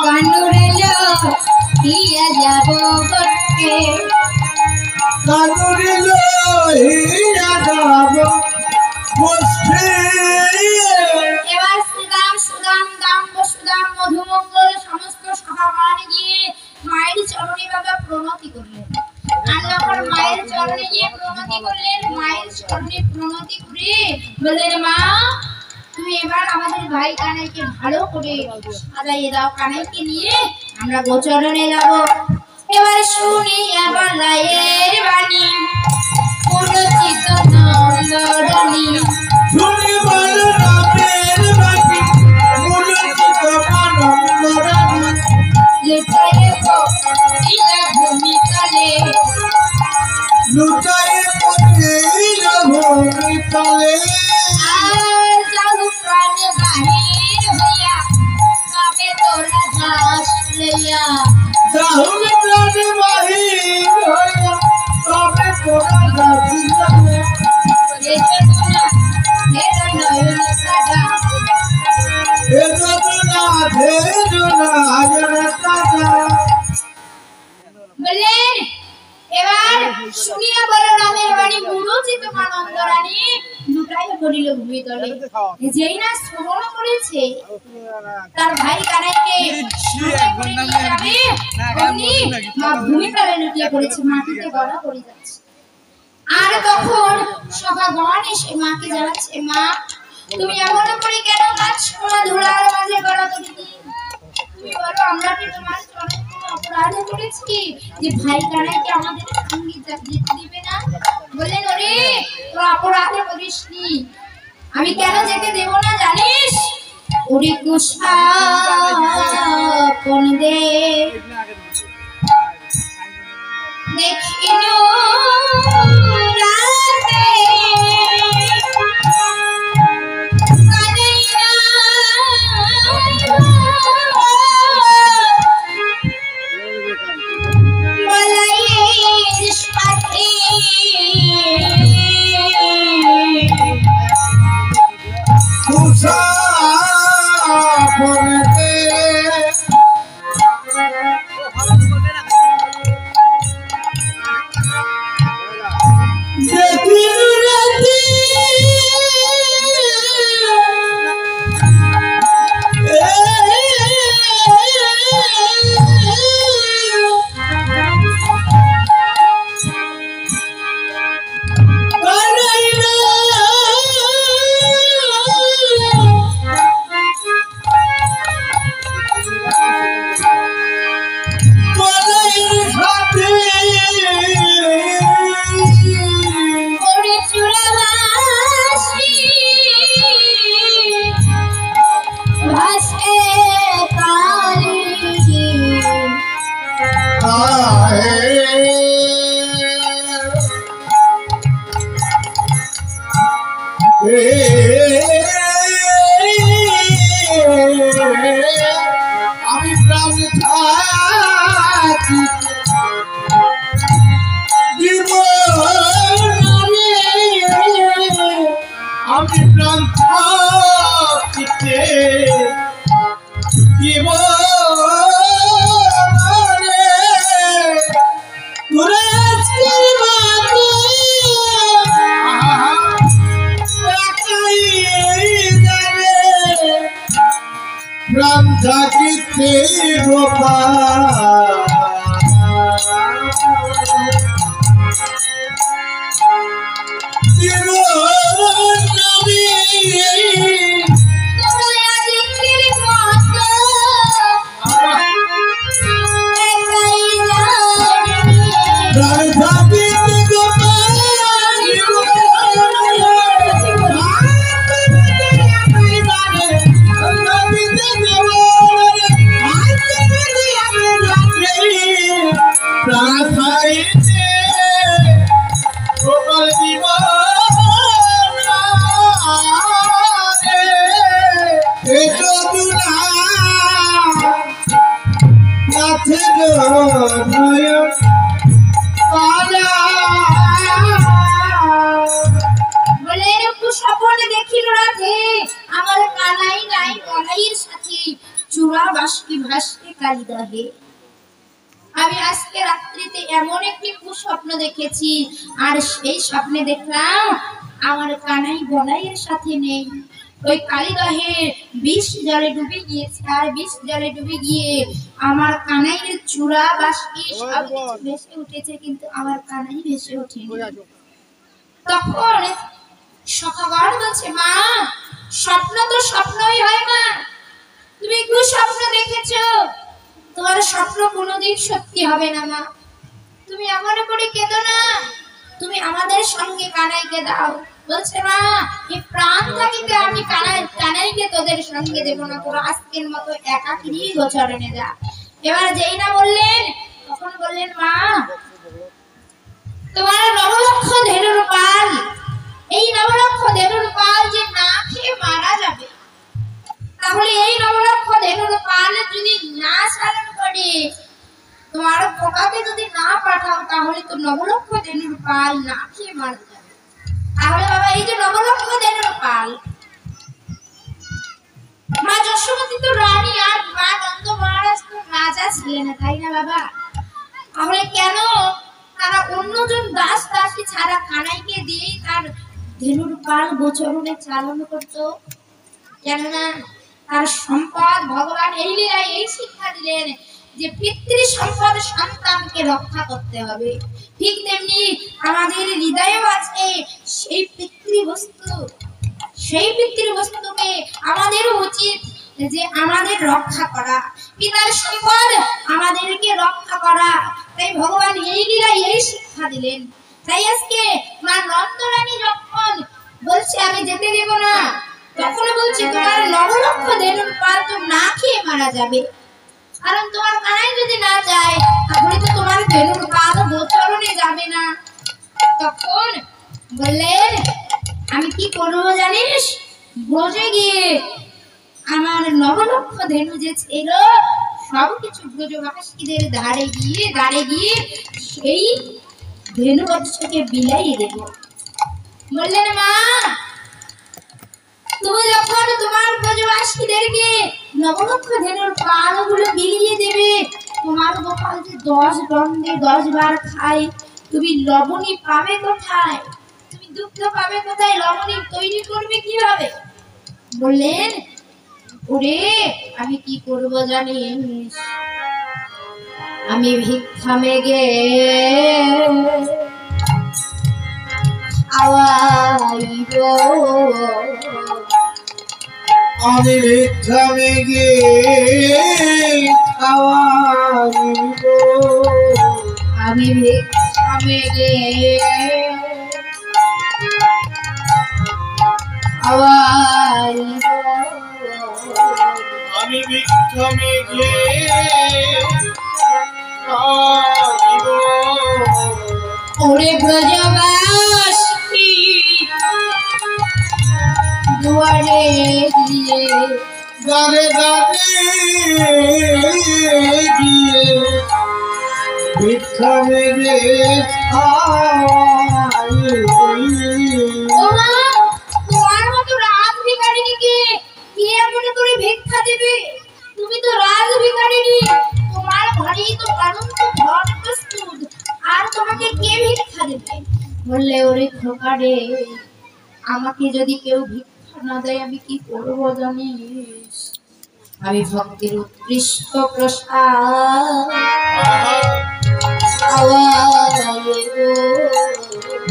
ভালো করে সাজায়ে যাব বটে কানুরে লইয়া যাব বসে এবার সুদাম সুদাম দাম সুদাম মধুমঙ্গল সমস্ত সভাগণ গিয়ে মায়ের চরণে বাবা প্রণতি করলেন। আর যখন মায়ের চরণে গিয়ে প্রণতি করলেন, মায়ের চরণে প্রণতি করে বললেন, মা তুমি এবার আমাদের ভাই কানাইকে ভালো করে সাজাইয়ে দাও, কানাইকে নিয়ে আমরা গোচরণে যাব। এবার শুনি আবার লায়ের বাণী পুরচিত নন্দরানী শুনি বলো রামের বাণী পুরচিত নন্দরানী লুটায়ে পড়িলা ভূমিতলে লুটায়ে পড়িলা ভূমিতলে আর যাও প্রাণ বাহির হইয়া কবে তোরা যাস লইয়া যাহুলে প্রাণ বাহির হইয়া তবে তোরা যাবি বললেন, এবার শুনিয়া বলরামের বাণী মুরুচিত নন্দরানী লুটাইয়া পড়িল ভূমিতলে। যেই না শ্রবণ করেছে তার ভাই কানাইকে মা ভূমিতলে লুটিয়ে পড়েছে, মাটিতে গড়া পড়ে যাচ্ছে। আর তখন সভাগণ এসে মাকে জানাচ্ছে, মা তুমি এমন করে কেন কাঁদছো? ধুলার মাঝে গড়া পড়ে দিয়ে তুমি বলো, আমরা কি তোমার চরণে কোনো অপরাধ করেছি যে ভাই কানাইকে আমাদের সঙ্গে যেতে দিবে না? বললেন, ওরে তোর অপরাধ করিসনি, আমি কেন যেতে দেব না জানিস? ওরে কুশাপন দে দেখিনো রাতে বলাইয়ের সাথে আমি প্রাণ থাকি আমি প্রাণ থাকিতে জীবন গীতে গোপাল আমি আজকে রাত্রিতে এমন একটি কুস্বপ্ন দেখেছি, আর সেই স্বপ্নে দেখলাম আমার কানাই বলাইয়ের সাথে নেই। ওই কালিদহে বিষ জলে ডুবে গিয়েছে, আর বিষ জলে ডুবে গিয়ে আমার কানাইয়ের চূড়া বাসকি সব কিছু ভেসে উঠেছে, কিন্তু আমার কানাই ভেসে ওঠেনি। তখন সখাগণ বলছে, মা স্বপ্ন তো স্বপ্নই হয় না, তুমি কুস্বপ্ন দেখেছো, তোমার স্বপ্ন কোনোদিন সত্যি হবে না মা। তুমি এমন করে কেঁদো না, তুমি আমাদের সঙ্গে কানাইকে দাও। বলছে, মা এই প্রাণ থাকিতে আমি কানাইকে তোদের সঙ্গে দেবো না, তোরা আজকের মতো একাকিনী গোচরণে যা। এবার যেই না বললেন, তখন বললেন, মা তোমার নবলক্ষ ধেনুর পাল, এই নবলক্ষ ধেনুর পাল যে না খেয়ে মারা যাবে, তাহলে এই নবলক্ষ ধেনুর পাল যদি না চালন করে, তোমার পোকাকে যদি না পাঠাও, তাহলে তো নবলক্ষ ধেনুর পাল না খেয়ে মারা যাবে। তাহলে বাবা এই যে নবলক্ষ ধেনুর পাল, মা যশোমতী তো রানী আর মা নন্দ মহারাজ তো রাজা ছিলেন, তাই না বাবা? তাহলে কেন তারা অন্যজন দাস দাসী ছাড়া কানাইকে দিয়ে তার ধেনুর পাল গোচরণে চালন করতো? কেননা তার সম্পদ ভগবান এই লীলায় এই শিক্ষা দিলেন যে পিতৃ সম্পদ সন্তানকে রক্ষা করতে হবে। ঠিক তেমনি আমাদের হৃদয়েও আছে সেই পিতৃবস্তু, সেই পিতৃবস্তুকে আমাদের উচিত যে আমাদের রক্ষা করা, পিতার সম্পদ আমাদেরকে রক্ষা করা। তাই ভগবান এই লীলায় এই শিক্ষা দিলেন। তাই আজকে মা নন্দরানী যখন বলছে আমি যেতে দেব না, তখন বলছে তোমার নবলক্ষ ধেনুর পাল তো না খেয়ে মারা যাবে, কারণ তোমার কানাই যদি না যায়, তাহলে তো তোমার ধেনুর পাল গোচরণে যাবে না। তখন বললেন, আমি কি করবো জানিস? ব্রজে গিয়ে আমার নবলক্ষ ধেনু যে ছিল সবকিছু ব্রজবাসীদের দাঁড়ে গিয়ে সেই ধেনু বৎসকে বিলাইয়ে দেব। বললেন, মা তুমি যখন তোমার ব্রজবাসীদেরকে নবলক্ষ ধেনুর পালগুলো বিলিয়ে দেবে, তোমার গোপাল যে 10 দণ্ডে 10 বার খায়, তুমি লবণী পাবে কোথায়? তুমি দুগ্ধ পাবে কোথায়? লবণী তৈরি করবে কিভাবে? বললেন, ওরে আমি কি করব জানিস? আমি ভিক্ষা মেগে আওয়াইব, আমি ভিক্ষা মেগে আওয়াইব, আমি ভিক্ষা মেগে আওয়াইব, আমি ভিক্ষা মেগে আওয়াইব। ওরে ব্রজবাসী দুয়ারে গিয়ে গানে গানে গিয়ে ভিক্ষা মেগে আওয়াইব। তোমার মতো রাজ ভিখারিনীকে কে এমন করে ভিক্ষা দেবে? তুমি তো রাজ ভিখারিনী, তোমার ঘরেই তো অনন্ত ধন প্রস্তুত, আর তোমাকে কে ভিক্ষা দেবে? বললে, ওরে খোকা রে, আমাকে যদি কেউ ভিক্ষা না দেয় আমি কি করবো জানিস? আমি ভক্তের উৎকৃষ্ট প্রসাদ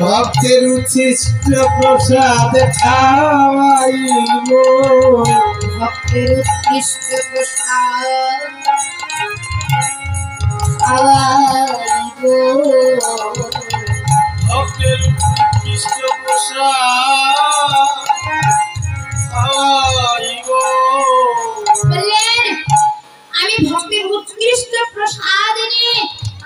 ভক্তের উচ্ছিষ্ট প্রসাদ খাওয়াইব ভক্তের উৎকৃষ্ট প্রসাদ খাওয়াইব ভক্তের উচ্ছিষ্ট প্রসাদ খাওয়াইব বললেন আমি ভক্তের উৎকৃষ্ট প্রসাদ এনে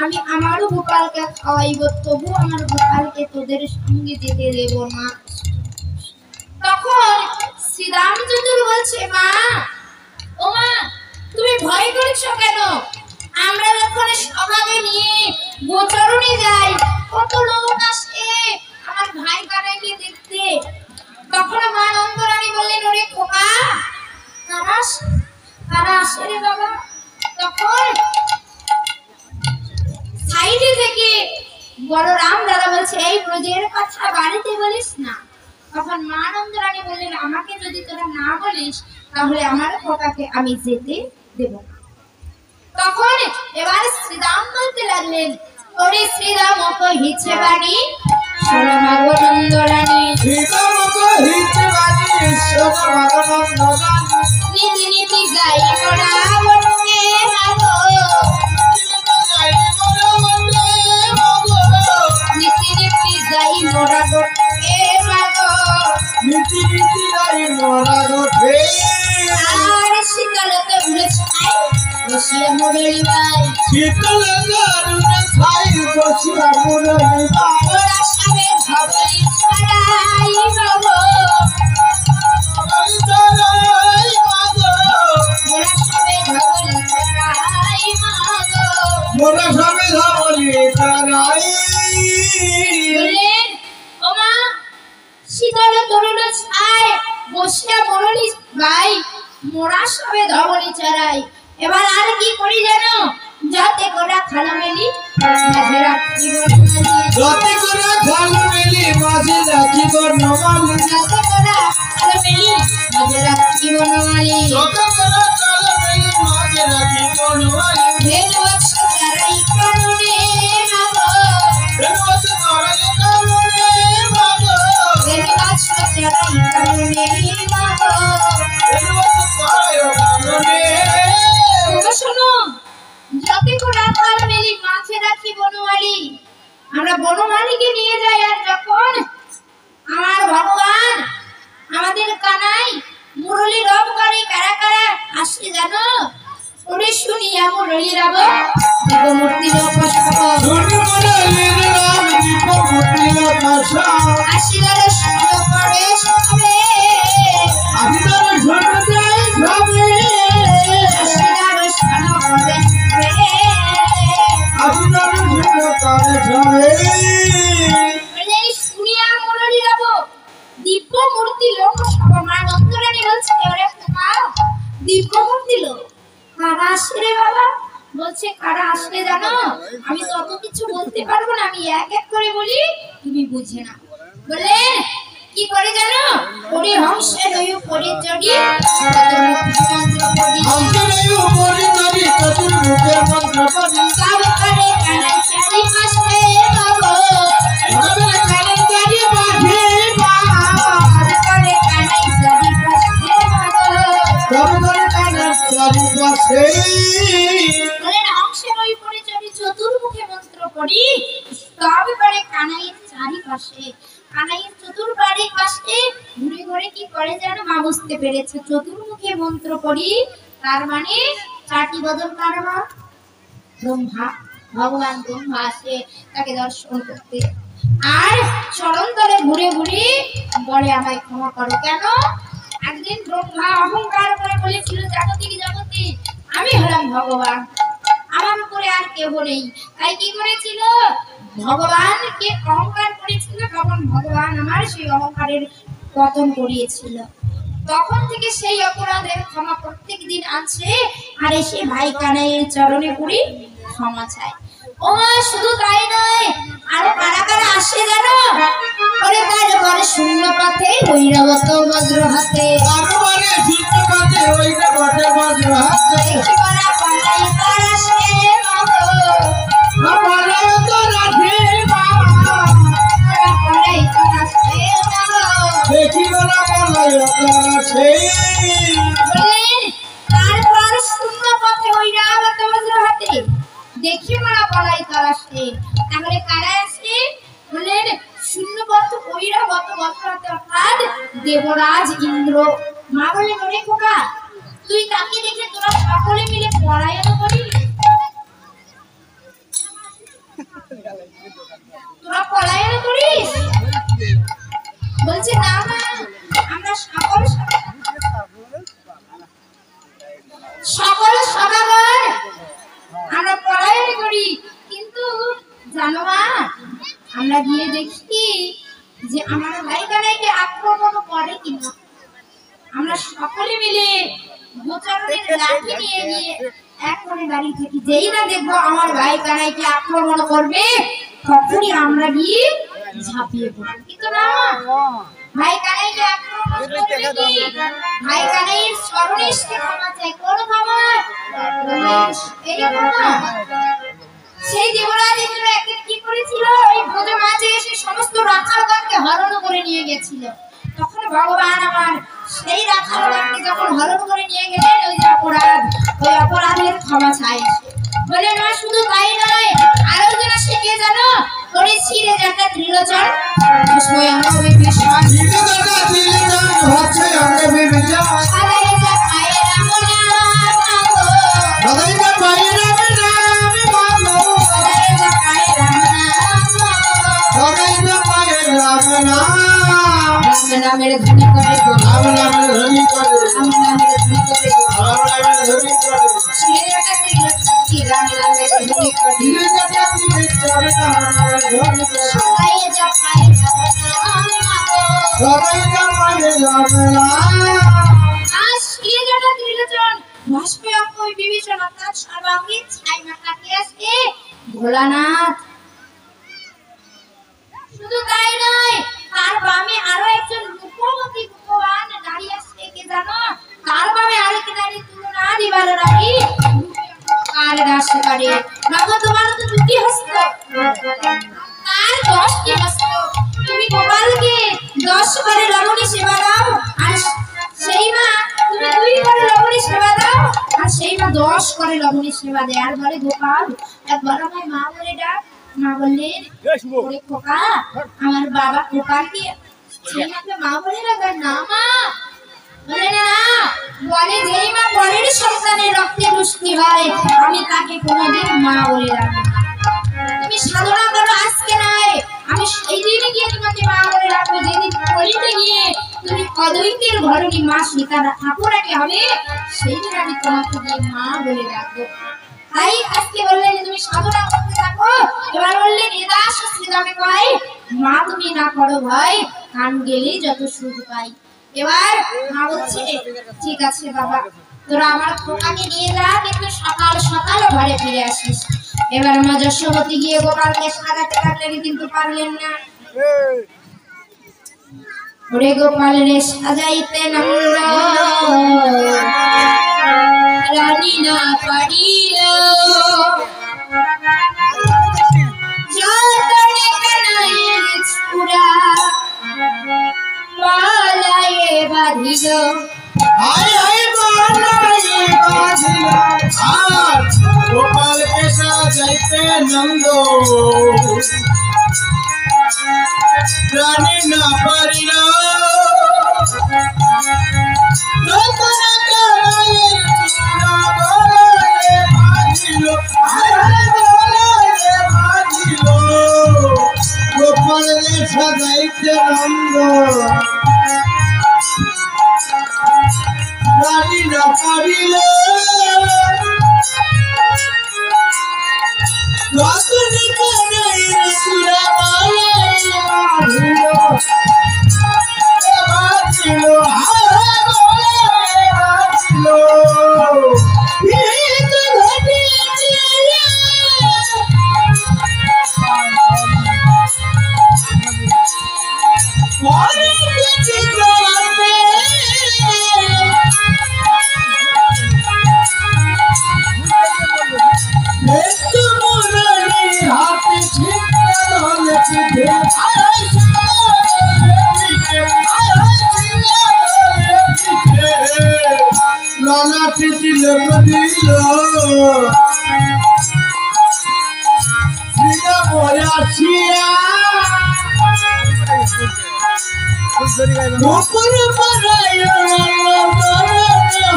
আমি আমারও গোপালকে খাওয়াইব, তবু আমার গোপালকে তোদের সঙ্গে যেতে দেব না। তখন শ্রীরামচন্দ্র বলছে, মা ও মা, তুমি ভয় করছো কেন? আমরা যখন সভাকে নিয়ে গোচরণে যাই, কত লোক আসে আমার ভাই কানাইকে দেখতে। তখন মা নন্দরানী বললেন, ওরে খোকা, কারা আসে রে বাবা? তখন সাইডে থেকে বড় রাম দাদা বলছে, এই ব্রজের কথা বাড়িতে বলিস না। তখন মা নন্দরানী বললেন, আমাকে যদি তোরা না বলিস তাহলে আমার খোকাকে আমি যেতে দেব না। তখন এবার শ্রীরাম বলতে লাগলেন, ওরে শ্রীরাম কহিছে বাণী শোনো মা গো নন্দরানী, শ্রীরাম কহিছে বাণী শোনো মা গো নন্দরানী, নীতি নীতি গাই মোরা বটকে মাগো, নীতি নীতি গাই মোরা বটকে মাগো, নীতি নীতি গাই মোরা গোঠে, আর শীতলতে উড়ে ছাই বসিয়া মুরলি বাই, শীতল দারুণে ছাই বসিয়া মুরলি বাই, ওরা সবে ধবলি ছড়াই বাবো, ওরা সবে ধবলি ছড়াই মাগো। মোরা সবে ধবলি ছড়াই। বললেন, ও মা, শীতল তরুণ ছাই বসিয়া মুরলি বাই, মোরা সবে ধবলি ছড়াই। এবার আর কি করি জানো? যাতে করে খালো মেলি মাঝে রাখি বনমালী, যতে করে খালো মেলি মাঝে রাখি বনমালী, যাতে করে খালো মেলি মাঝে রাখি বনমালী, যতে করে খালো মেলি মাঝে রাখি বনমালী, ভেলবৎস তারাই কারণে মাগো, ভেলবৎস তারাই কারণে মাগো, ভেলবৎস তারাই কারণে মাগো। ভেলবৎস তারাই কারণে। শোনো, যাতে করে খালো মেলি মাঝে রাখি বনমালী, আমরা বনমালীকে নিয়ে যাই। আর যখন আমার ভগবান আমাদের কানাই মুরলি রব করে কারা কারা আসে জানো? ওরে শুনিয়া মুরলি রব দিবমূর্তি লোকসব, শুনি মুরলীর রাম দিবমূর্তি লোকসব, আসিলার সঙ্গ করে সবে, আহিদার ঝড়ে ঝবে, আসিলার সঙ্গ করে সবে, আহিদার ঝড়ে করে ঝবে। এই শুনিয়া মুরলি রব দিব্যমূর্তি লোকসব। মা নন্দরানী বলছে, ওরে খোকা, দিব্যমূর্তি লোক কারা আসে রে বাবা? বলছে, কারা আসলে জানো? আমি তো অত কিছু বলতে পারবো না, আমি এক এক করে বলি, তুমি বুঝে না। বলে কি করে জানো? ওরে হংসের ওই উপরে চড়ি চতুর্মুখী মন্ত্র পড়ি, অন্তরে উপরে নদী চতুর্মুখে মন্ত্র পড়ি, সব করে কানাই চারিপাশে বাবো, সবে কানে চারি পাশে সব করে কানাই চারিপাশে বাবো। সবে কানে চারি পাশে। বলেন, হংসের ওই উপরে চড়ি চতুর্মুখে মন্ত্র পড়ি, সব করে কানাইয়ের চারিপাশে, কানাইয়ের চতুর্বাড়ির পাশে ঘুরে ঘুরে কি করে যেন মা বুঝতে পেরেছে। চতুর্মুখে মন্ত্র পড়ি তার মানে চারটি বদল কার মা? ব্রহ্মা, ভগবান ব্রহ্মা আসে তাকে দর্শন করতে। আর চরণ তলে ঘুরে ঘুরে বলে, আমায় ক্ষমা করো। কেন? একদিন ব্রহ্মা অহংকার করে বলেছিল, জাগতিক জগতে আমি হলাম ভগবান, আমার উপরে আর কেউ নেই। তাই কি করেছিল? ভগবানকে অহংকার করেছিল, তখন ভগবান আমার সেই অহংকারের পতন করিয়েছিল। তখন থেকে সেই অপরাধের ক্ষমা প্রত্যেক দিন আছে, আর এসে ভাই কানাইয়ের চরণে পড়ি ক্ষমা চায়। ও শুধু তাই নয়, আরো কারা কারা আসে জানো? ওরে তার ঘরে শূন্য পথে বৈরবত বজ্র হাতে, তারপরে শূন্য পাতে ওই যে বটে বজ্র হাতে দেখিবরা পালাই তারা সে মাগো পালাই তো রাধে পালাই তারা সে মাগো দেখিব না পালাই তারা সেই বলেন তারপর শূন্য পথে ওই রাবত বজ্র হাতে দেখিবরা পালাই তারা সে তাহলে কারা আসে বলেন শূন্য পথ ওই রাবত বজ্র হাতে অর্থাৎ দেবরাজ ইন্দ্র। মা বলে ওরে খোকা তুই তাকে দেখে তোরা সকলে মিলে পলায়ন করিস তোরা পলায়ন করিস বলছে না মা আমরা সকল সদাগর আমরা পলায়ন করি কিন্তু জানো মা আমরা গিয়ে দেখি যে আমার ভাই কানাইকে আক্রমণ করে কিনা। আমরা সকলে মিলে গোচারণের লাঠি নিয়ে গিয়ে এক করে দাঁড়িয়ে থাকি, যেই না দেখবো আমার ভাই কানাইকে আক্রমণ করবে তখনই আমরা গিয়ে ঝাঁপিয়ে পড়ব। কিন্তু না ভাই কানাইকে আক্রমণ করবে কি? ভাই কানাইয়ের স্মরণে এসে ক্ষমা চাই। কোন ক্ষমা? এই ক্ষমা। সেই দেবরাজ ইন্দ্র একদিন কি করেছিল ওই ভোজ মাঝে এসে সমস্ত রাখালগণকে হরণ করে নিয়ে গেছিল। তখন ভগবান আমার সেই রাখালগণকে যখন হরণ করে নিয়ে গেলেন ওই অপরাধের ক্ষমা চাই বলে না। শুধু তাই নয় আরো যেন সে কে জানো করে ছিঁড়ে যাটা ত্রিলোচন স্বয়ং বিভীষণ হচ্ছে আমরা বিবেচনা সদাই যা পায়ে রাম নাম গো সদাই যা পায়ে রাম নাম মাগো সদাই যা পায়ে রাম নাম সদাই যা পায়ে রাম নাম রাম নামের ধ্বনি করে গো রাম নামের ধ্বনি করে রাম নামের ধ্বনি করে গো রাম নামের ধ্বনি করে ছিঁড়ে যাটা ত্রিলোচন কি রাম নামের ধ্বনি করে ধীরে যাতে তুমি চলে না ধ্বনি করে সদাই যা পায়ে রাম নাম গো সদাই যা পায়ে রাম নাম আজ ছিঁড়ে যাটা ত্রিলোচন ভস্মে অক্ষয় বিভীষণ অর্থাৎ সর্বাঙ্গীন ছাই মাতাকে আসে ভোলানাথ। শুধু তাই নয় তার বামে আরো একজন রূপবতী ভগবান দাঁড়িয়ে আছে কে জানো? তার বামে আরেকটি নারী তুলনা দিবার নারী কার দাস করে নগো তোমার তো দুটি হস্ত তার 10টি হস্ত। তুমি গোপালকে 10 করে রমণী সেবা দাও আর সেই মা তুমি 2 করে রমণী সেবা দাও আর সেই মা 10 করে রমণী সেবা দেয়। আর বলে গোপাল একবার আমায় মা বলে ডাক। মা বললেন ওরে খোকা আমার বাবা গোপালকে সেই মাকে মা বলে ডাকার না মা বলে না বলে যেই মা পরের সন্তানের রক্তে পুষ্টি হয় আমি তাকে কোনোদিন মা বলে ডাকি। তুমি সাধনা করো আজকে নয় আমি সেই দিনে গিয়ে তোমাকে মা বলে রাখবো যেদিন কলিতে গিয়ে তুমি অদ্বৈতের ঘরণী মা সীতারা ঠাকুরাকে হবে সেই দিন আমি তোমাকে গিয়ে মা বলে রাখবো। তাই আজকে বললেন তুমি সাধনা করতে থাকো। এবার বললেন এদাস শ্রীরামে কয় মা তুমি না করো ভয় কান গেলে যত সুখ পাই। এবার মা বলছে ঠিক আছে বাবা তোরা আমার খোকাকে নিয়ে যা কিন্তু সকাল সকাল ঘরে ফিরে আসিস। এবার মা যশোবতী গিয়ে গোপালকে সাজাতে লাগলেন কিন্তু পারলেন না। ওরে গোপাল রে সাজাইতে নন্দ রানী না পারিল যতনে কানাইয়ের ছুরা পালায়ে বাঁধিল হায় হায় বানায়ে বাঁধিল আর গোপালকে সাজাইতে নন্দ রানী না পারিল নতুন কানাইয়ের চূড়া গলায় বাঁধিল হায় হায় গলায় বাঁধিল গোপালকে সাজাইতে নন্দ রানী না পারিল নতুন কানাইয়ের চূড়া গলায় বাঁধিল গোপন পারায়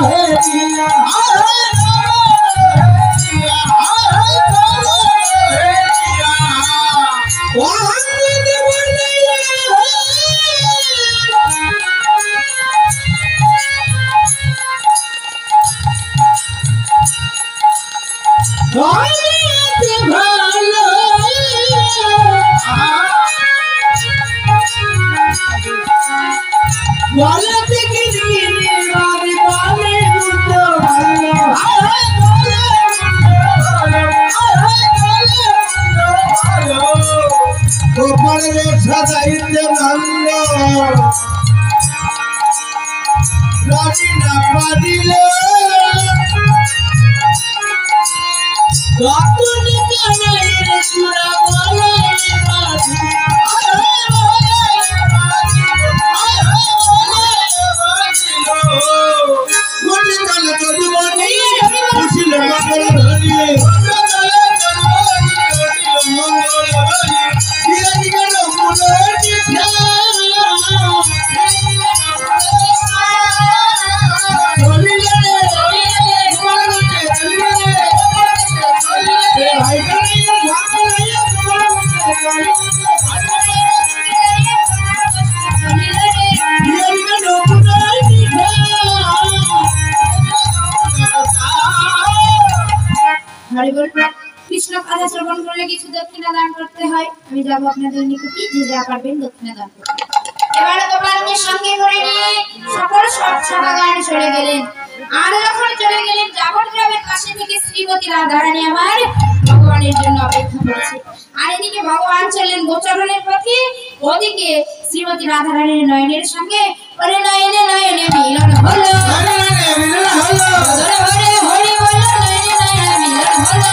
হেরিয়া সাজাইতে ভাঙ্গ রাজি না পারিলে কখন কানাইয়ের চূড়া বলাই বাজি কোটি কালে যদি মনে খুশিল মঙ্গল ধরিয়ে মঙ্গল ধরিয়ে দিয়ে গেল কৃষ্ণ কথা শ্রবণ করলে কিছু দক্ষিণা দান করতে হয়। আমি যাবো আপনাদের নিকটে, যে যা পারবেন দক্ষিণা দান করতে। এবার গোপালকে সঙ্গে করে নিয়ে সকল সভাগানে চলে গেলেন। আর যখন চলে গেলেন, জাগর গ্রামের পাশে থেকে শ্রীমতী রাধারানী আমার ভগবানের জন্য অপেক্ষা করছে। আর এদিকে ভগবান চললেন গোচরণের পথে, ওদিকে শ্রীমতী রাধারানীর নয়নের সঙ্গে ওরে নয়নে নয়নে মিলন হলো, হরি বল নয়নে নয়নে মিলন হলো।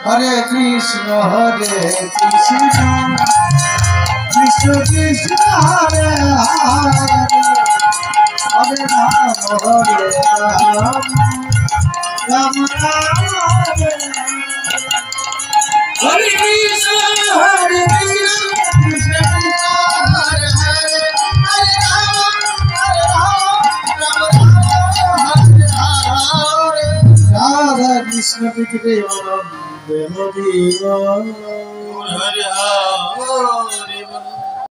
Hare Krishna, Hare Krishna, Krishna Krishna, Hare Hare, Hare Rama, Hare Rama, Rama Rama, Hare Krishna, Hare Krishna, Krishna Krishna, Hare Hare, Hare Rama, Hare Rama, Rama Rama, Hare Hare, Radha Krishna Krishna Hare Hare.